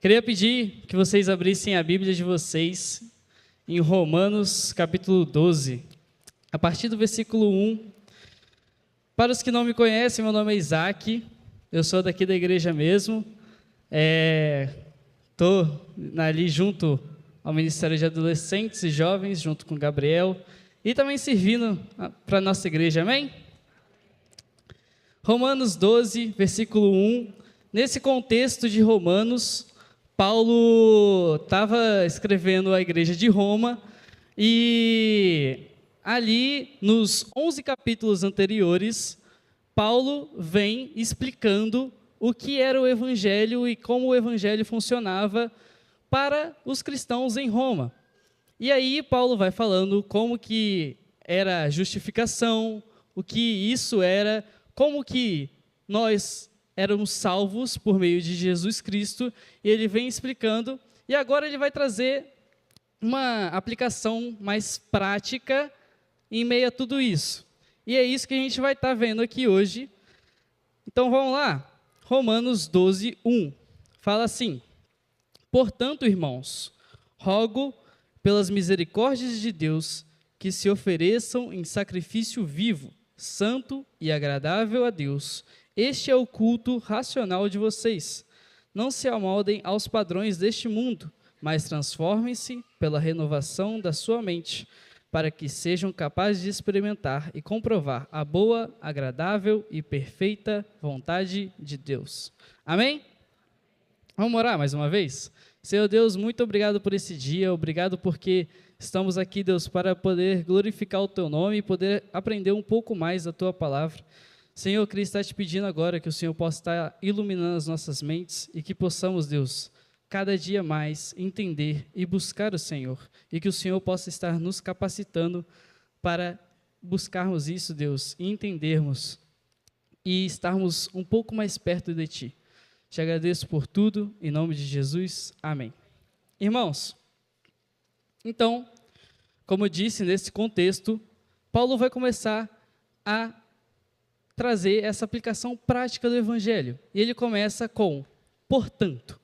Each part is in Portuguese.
Queria pedir que vocês abrissem a Bíblia de vocês em Romanos, capítulo 12, a partir do versículo 1. Para os que não me conhecem, meu nome é Isaac, eu sou daqui da igreja mesmo, estou ali junto ao Ministério de Adolescentes e Jovens, junto com o Gabriel, e também servindo para a nossa igreja, amém? Romanos 12, versículo 1, nesse contexto de Romanos, Paulo estava escrevendo à igreja de Roma e ali nos 11 capítulos anteriores, Paulo vem explicando o que era o evangelho e como o evangelho funcionava para os cristãos em Roma. E aí Paulo vai falando como que era a justificação, o que isso era, como que nós éramos salvos por meio de Jesus Cristo, e ele vem explicando, e agora ele vai trazer uma aplicação mais prática em meio a tudo isso. E é isso que a gente vai estar vendo aqui hoje. Então vamos lá, Romanos 12, 1, fala assim: portanto, irmãos, rogo pelas misericórdias de Deus que se ofereçam em sacrifício vivo, santo e agradável a Deus. Este é o culto racional de vocês. Não se amoldem aos padrões deste mundo, mas transformem-se pela renovação da sua mente, para que sejam capazes de experimentar e comprovar a boa, agradável e perfeita vontade de Deus. Amém? Vamos orar mais uma vez? Senhor Deus, muito obrigado por esse dia, obrigado porque estamos aqui, Deus, para poder glorificar o Teu nome e poder aprender um pouco mais da Tua palavra. Senhor, eu queria estar te pedindo agora que o Senhor possa estar iluminando as nossas mentes e que possamos, Deus, cada dia mais entender e buscar o Senhor, e que o Senhor possa estar nos capacitando para buscarmos isso, Deus, e entendermos e estarmos um pouco mais perto de Ti. Te agradeço por tudo, em nome de Jesus, amém. Irmãos, então, como eu disse, nesse contexto, Paulo vai começar a trazer essa aplicação prática do Evangelho. E ele começa com, portanto.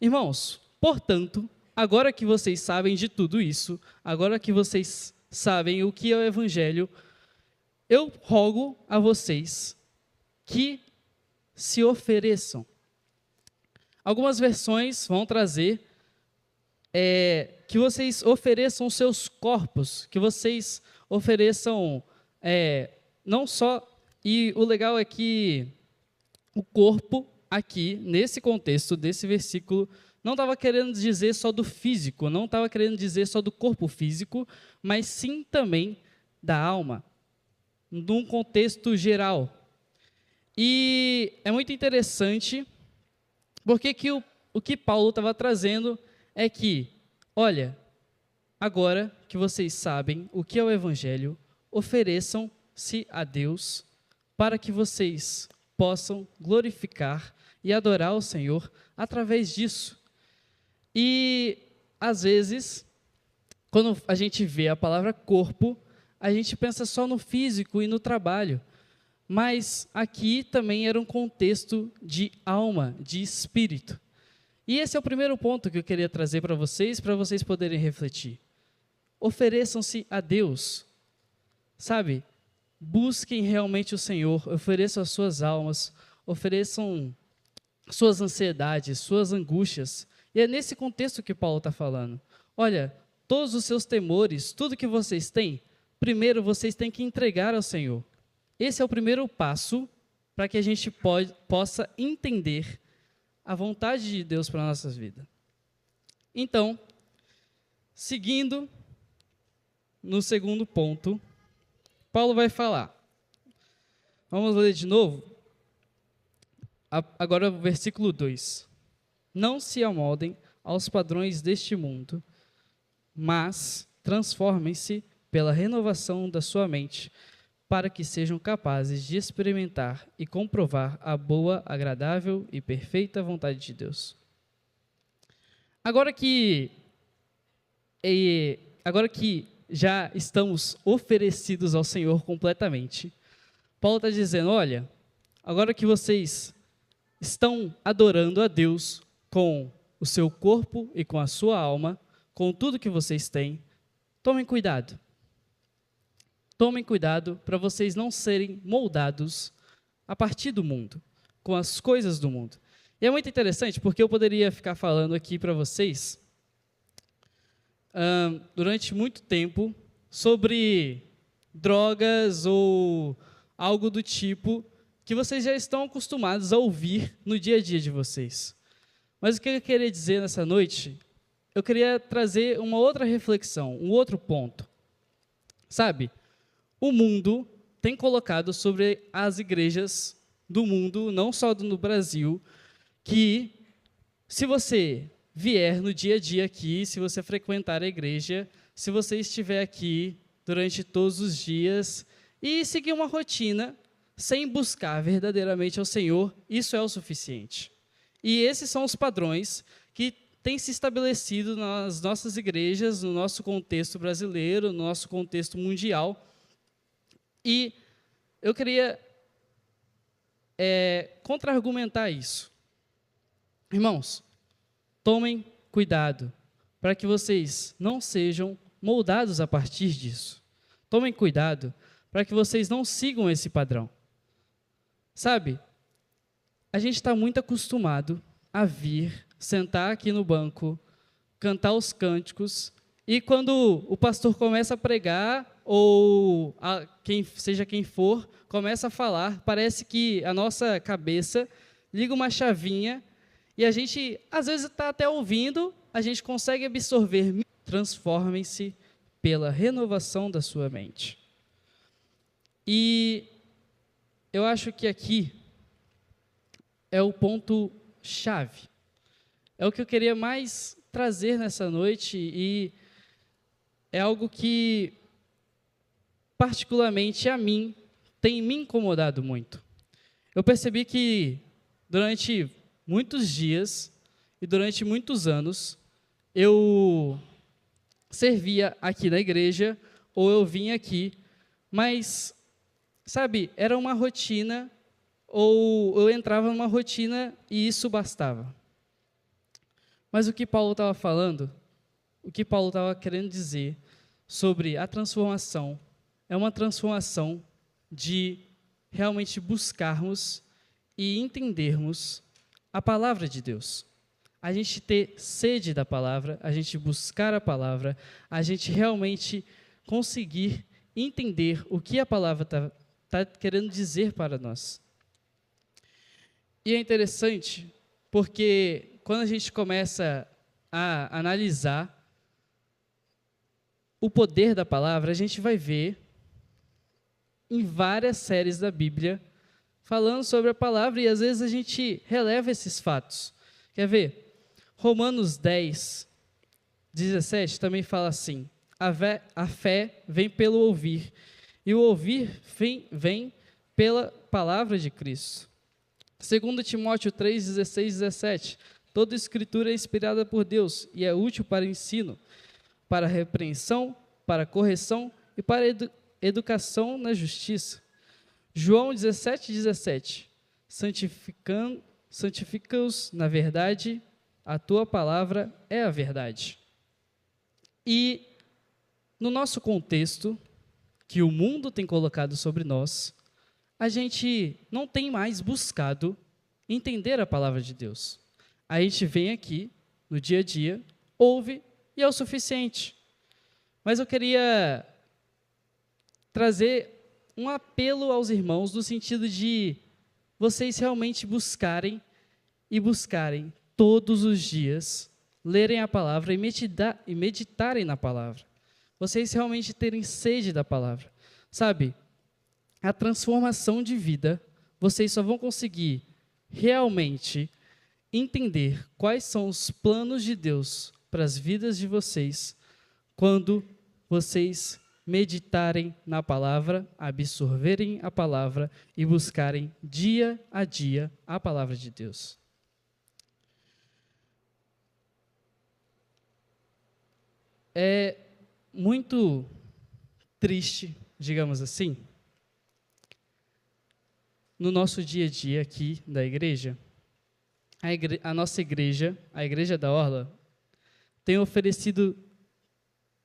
Irmãos, portanto, agora que vocês sabem de tudo isso, agora que vocês sabem o que é o Evangelho, eu rogo a vocês que se ofereçam. Algumas versões vão trazer que vocês ofereçam seus corpos, que vocês ofereçam não só. E o legal é que o corpo aqui, nesse contexto desse versículo, não estava querendo dizer só do físico, não estava querendo dizer só do corpo físico, mas sim também da alma, num contexto geral. E é muito interessante, porque o que Paulo estava trazendo é que, olha, agora que vocês sabem o que é o Evangelho, ofereçam-se a Deus para que vocês possam glorificar e adorar o Senhor através disso. E, às vezes, quando a gente vê a palavra corpo, a gente pensa só no físico e no trabalho. Mas aqui também era um contexto de alma, de espírito. E esse é o primeiro ponto que eu queria trazer para vocês poderem refletir. Ofereçam-se a Deus, sabe? Busquem realmente o Senhor, ofereçam as suas almas, ofereçam suas ansiedades, suas angústias. E é nesse contexto que Paulo está falando. Olha, todos os seus temores, tudo que vocês têm, primeiro vocês têm que entregar ao Senhor. Esse é o primeiro passo para que a gente possa entender a vontade de Deus para a nossa vida. Então, seguindo no segundo ponto, Paulo vai falar. Vamos ler de novo? Agora o versículo 2. Não se amoldem aos padrões deste mundo, mas transformem-se pela renovação da sua mente, para que sejam capazes de experimentar e comprovar a boa, agradável e perfeita vontade de Deus. Agora que já estamos oferecidos ao Senhor completamente, Paulo está dizendo, olha, agora que vocês estão adorando a Deus com o seu corpo e com a sua alma, com tudo que vocês têm, tomem cuidado. Tomem cuidado para vocês não serem moldados a partir do mundo, com as coisas do mundo. E é muito interessante porque eu poderia ficar falando aqui para vocês durante muito tempo sobre drogas ou algo do tipo que vocês já estão acostumados a ouvir no dia a dia de vocês. Mas o que eu queria dizer nessa noite, eu queria trazer uma outra reflexão, um outro ponto. Sabe, o mundo tem colocado sobre as igrejas do mundo, não só no Brasil, que se você vier no dia a dia aqui, se você frequentar a igreja, se você estiver aqui durante todos os dias e seguir uma rotina sem buscar verdadeiramente ao Senhor, isso é o suficiente. E esses são os padrões que têm se estabelecido nas nossas igrejas, no nosso contexto brasileiro, no nosso contexto mundial. E eu queria contra-argumentar isso. Irmãos, tomem cuidado para que vocês não sejam moldados a partir disso. Tomem cuidado para que vocês não sigam esse padrão. Sabe, a gente está muito acostumado a vir, sentar aqui no banco, cantar os cânticos, e quando o pastor começa a pregar, ou seja quem for, começa a falar, parece que a nossa cabeça liga uma chavinha, e a gente, às vezes, está até ouvindo, a gente consegue absorver. Transformem-se pela renovação da sua mente. E eu acho que aqui é o ponto-chave. É o que eu queria mais trazer nessa noite e é algo que, particularmente a mim, tem me incomodado muito. Eu percebi que durante muitos dias e durante muitos anos, eu servia aqui na igreja ou eu vinha aqui, mas, sabe, era uma rotina ou eu entrava numa rotina e isso bastava. Mas o que Paulo estava falando, o que Paulo estava querendo dizer sobre a transformação, é uma transformação de realmente buscarmos e entendermos a palavra de Deus. A gente ter sede da palavra, a gente buscar a palavra, a gente realmente conseguir entender o que a palavra está querendo dizer para nós. E é interessante, porque quando a gente começa a analisar o poder da palavra, a gente vai ver em várias séries da Bíblia falando sobre a palavra e às vezes a gente releva esses fatos. Quer ver? Romanos 10, 17 também fala assim: a fé vem pelo ouvir, e o ouvir vem pela palavra de Cristo. 2 Timóteo 3, 16, 17. Toda escritura é inspirada por Deus e é útil para o ensino, para a repreensão, para a correção e para a educação na justiça. João 17, 17. Santifica-os na verdade, a tua palavra é a verdade. E no nosso contexto, que o mundo tem colocado sobre nós, a gente não tem mais buscado entender a palavra de Deus. A gente vem aqui, no dia a dia, ouve e é o suficiente. Mas eu queria trazer um apelo aos irmãos no sentido de vocês realmente buscarem todos os dias, lerem a palavra e meditarem na palavra. Vocês realmente terem sede da palavra. Sabe, a transformação de vida, vocês só vão conseguir realmente entender quais são os planos de Deus para as vidas de vocês quando vocês meditarem na palavra, absorverem a palavra e buscarem dia a dia a palavra de Deus. É muito triste, digamos assim, no nosso dia a dia aqui da igreja, a nossa igreja, a Igreja da Orla, tem oferecido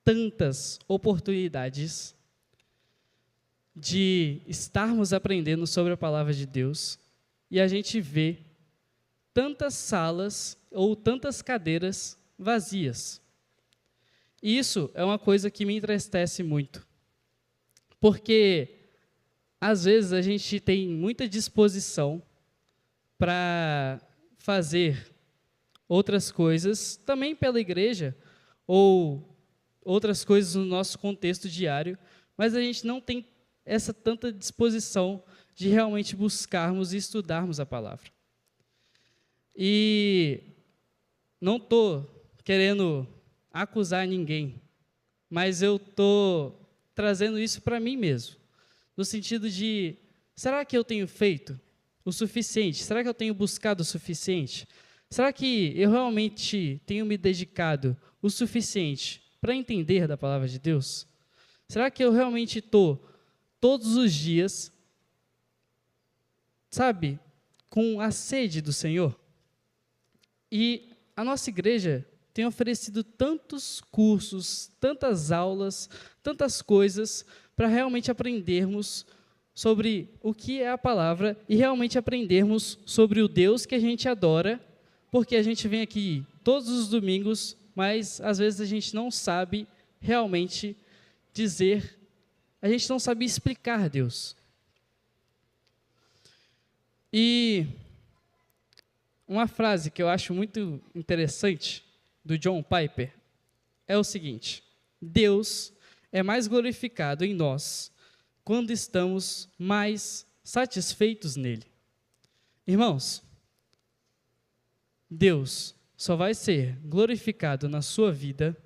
tantas oportunidades de estarmos aprendendo sobre a palavra de Deus, e a gente vê tantas salas ou tantas cadeiras vazias. E isso é uma coisa que me entristece muito, porque às vezes a gente tem muita disposição para fazer outras coisas, também pela igreja, ou outras coisas no nosso contexto diário, mas a gente não tem essa tanta disposição de realmente buscarmos e estudarmos a palavra. E não estou querendo acusar ninguém, mas eu estou trazendo isso para mim mesmo, no sentido de, será que eu tenho feito o suficiente? Será que eu tenho buscado o suficiente? Será que eu realmente tenho me dedicado o suficiente para entender da palavra de Deus? Será que eu realmente estou todos os dias, sabe, com a sede do Senhor? E a nossa igreja tem oferecido tantos cursos, tantas aulas, tantas coisas para realmente aprendermos sobre o que é a palavra e realmente aprendermos sobre o Deus que a gente adora, porque a gente vem aqui todos os domingos, mas às vezes a gente não sabe realmente dizer, a gente não sabe explicar Deus. E uma frase que eu acho muito interessante, do John Piper, é o seguinte: Deus é mais glorificado em nós quando estamos mais satisfeitos nele. Irmãos, Deus só vai ser glorificado na sua vida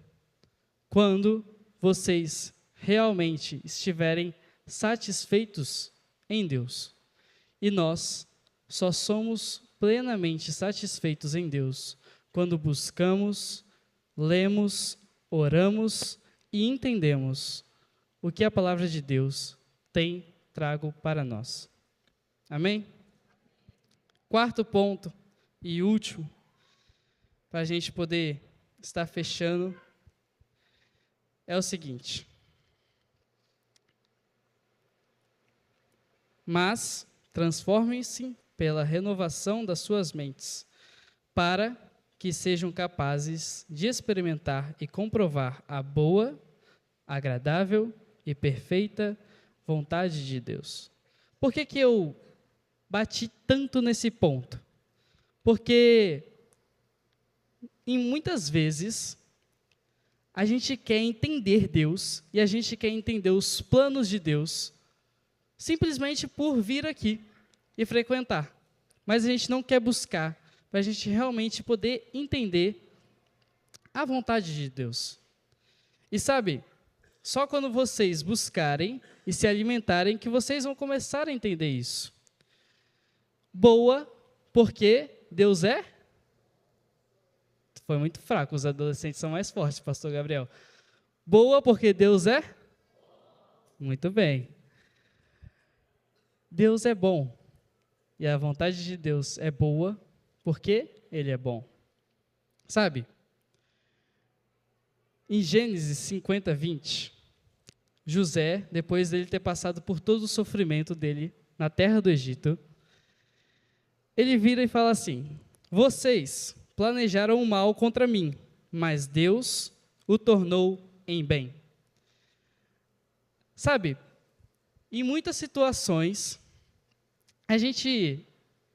quando vocês realmente estiverem satisfeitos em Deus. E nós só somos plenamente satisfeitos em Deus quando buscamos, lemos, oramos e entendemos o que a palavra de Deus tem trago para nós. Amém? Quarto ponto e último, para a gente poder estar fechando, é o seguinte: mas transformem-se pela renovação das suas mentes, para que sejam capazes de experimentar e comprovar a boa, agradável e perfeita vontade de Deus. Por que que eu bati tanto nesse ponto? Porque muitas vezes a gente quer entender Deus e a gente quer entender os planos de Deus simplesmente por vir aqui e frequentar. Mas a gente não quer buscar para a gente realmente poder entender a vontade de Deus. E sabe, só quando vocês buscarem e se alimentarem que vocês vão começar a entender isso. Boa, porque Deus é? Foi muito fraco, os adolescentes são mais fortes, pastor Gabriel. Boa, porque Deus é? Muito bem. Deus é bom. E a vontade de Deus é boa, porque Ele é bom. Sabe? Em Gênesis 50, 20, José, depois dele ter passado por todo o sofrimento dele na terra do Egito, ele vira e fala assim: vocês planejaram o mal contra mim, mas Deus o tornou em bem. Sabe, em muitas situações, a gente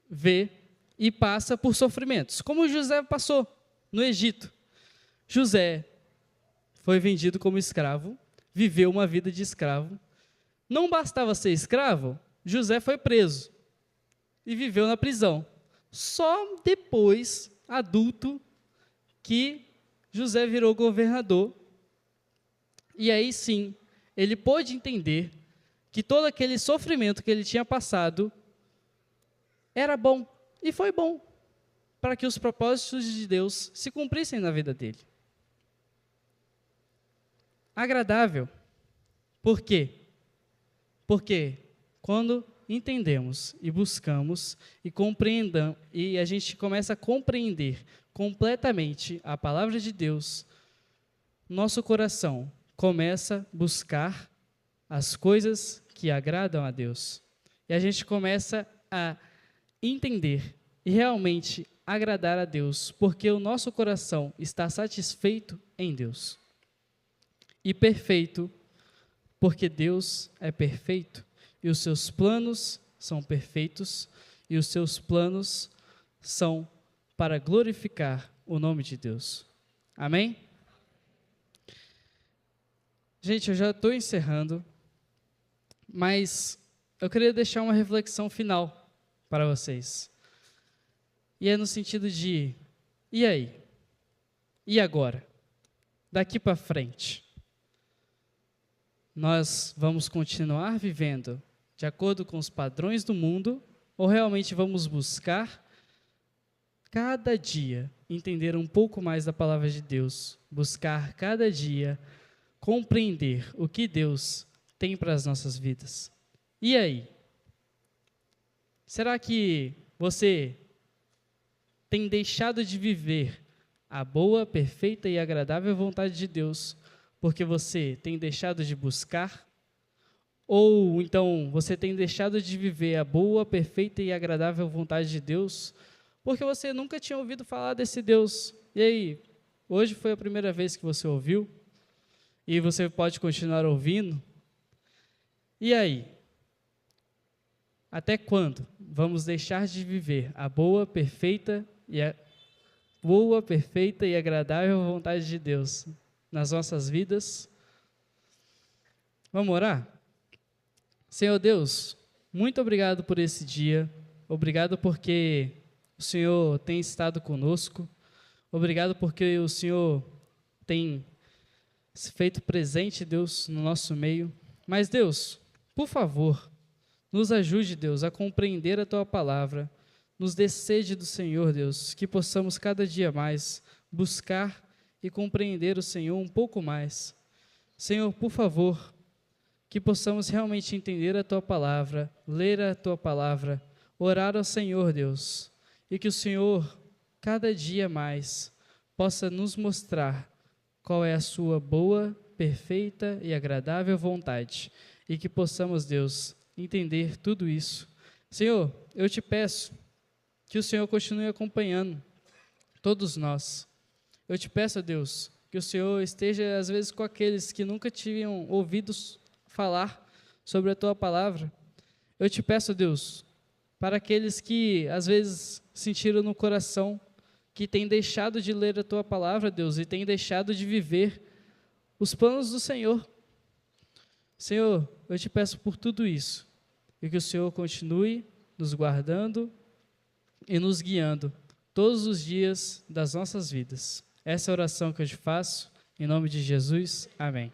vê e passa por sofrimentos, como José passou no Egito. José foi vendido como escravo, viveu uma vida de escravo. Não bastava ser escravo, José foi preso e viveu na prisão. Só depois, adulto, que José virou governador. E aí sim, ele pôde entender que todo aquele sofrimento que ele tinha passado era bom, e foi bom, para que os propósitos de Deus se cumprissem na vida dele. Agradável. Por quê? Porque quando entendemos e buscamos e a gente começa a compreender completamente a palavra de Deus, nosso coração começa a buscar as coisas que agradam a Deus. E a gente começa a entender e realmente agradar a Deus, porque o nosso coração está satisfeito em Deus. E perfeito, porque Deus é perfeito, e os seus planos são perfeitos, e os seus planos são para glorificar o nome de Deus. Amém? Gente, eu já estou encerrando, mas eu queria deixar uma reflexão final para vocês. E é no sentido de, e aí? E agora? Daqui para frente? Nós vamos continuar vivendo de acordo com os padrões do mundo, ou realmente vamos buscar cada dia entender um pouco mais da palavra de Deus, buscar cada dia compreender o que Deus tem para as nossas vidas? E aí? Será que você tem deixado de viver a boa, perfeita e agradável vontade de Deus porque você tem deixado de buscar? Ou então você tem deixado de viver a boa, perfeita e agradável vontade de Deus porque você nunca tinha ouvido falar desse Deus? E aí, hoje foi a primeira vez que você ouviu? E você pode continuar ouvindo? E aí? Até quando vamos deixar de viver a boa, perfeita e agradável vontade de Deus nas nossas vidas? Vamos orar? Senhor Deus, muito obrigado por esse dia. Obrigado porque o Senhor tem estado conosco. Obrigado porque o Senhor tem se feito presente, Deus, no nosso meio. Mas, Deus, por favor, nos ajude, Deus, a compreender a Tua palavra. Nos dê sede do Senhor, Deus, que possamos cada dia mais buscar e compreender o Senhor um pouco mais. Senhor, por favor, que possamos realmente entender a Tua palavra, ler a Tua palavra, orar ao Senhor, Deus, e que o Senhor, cada dia mais, possa nos mostrar qual é a Sua boa, perfeita e agradável vontade, e que possamos, Deus, entender tudo isso. Senhor, eu te peço que o Senhor continue acompanhando todos nós. Eu te peço, Deus, que o Senhor esteja, às vezes, com aqueles que nunca tinham ouvido falar sobre a Tua palavra. Eu te peço, Deus, para aqueles que, às vezes, sentiram no coração que têm deixado de ler a Tua palavra, Deus, e têm deixado de viver os planos do Senhor. Senhor, eu te peço por tudo isso, e que o Senhor continue nos guardando e nos guiando todos os dias das nossas vidas. Essa é a oração que eu te faço, em nome de Jesus. Amém.